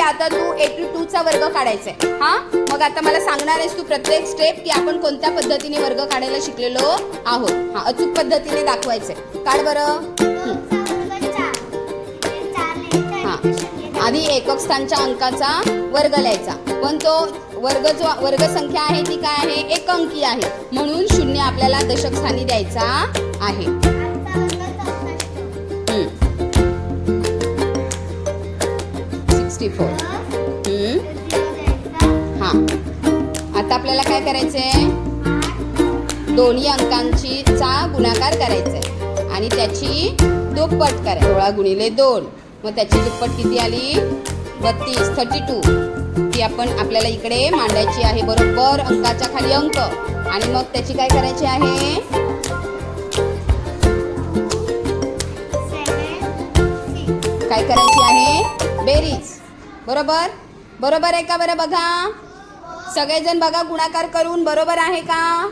आता तू 82 चा वर्ग काढायचा आहे. हा, मग आता मला सांगणार आहेस तू प्रत्येक स्टेप की आपण कोणत्या पद्धतीने वर्ग काढायला शिकलेलो आहोत. हा, अचूक पद्धतीने दाखवायचंय. काढ बरं. हा, आधी एकक स्थानच्या अंकाचा वर्ग लिहायचा, पण तो वर्ग संख्या आहे ती काय आहे, एक अंकी आहे, म्हणून 0 आपल्याला दशक स्थानी द्यायचा आहे. 64. हा, आता आपल्याला काय करायचंय, दोन्ही अंकांची चा गुणाकार करायचा आणि त्याची दुप्पट करायची. 16 गुणिले 2, मग त्याची दुप्पट किती आली, 32, 32. ती आपण आपल्याला इकडे मांडायची आहे, बरोबर अंकाच्या खाली अंक, आणि मग त्याची काय करायची आहे, काय करायची आहे, बेरीज. बरोबर, बरोबर आहे का बरं, बघा सगळेजण बघा गुणाकार करून बरोबर आहे का.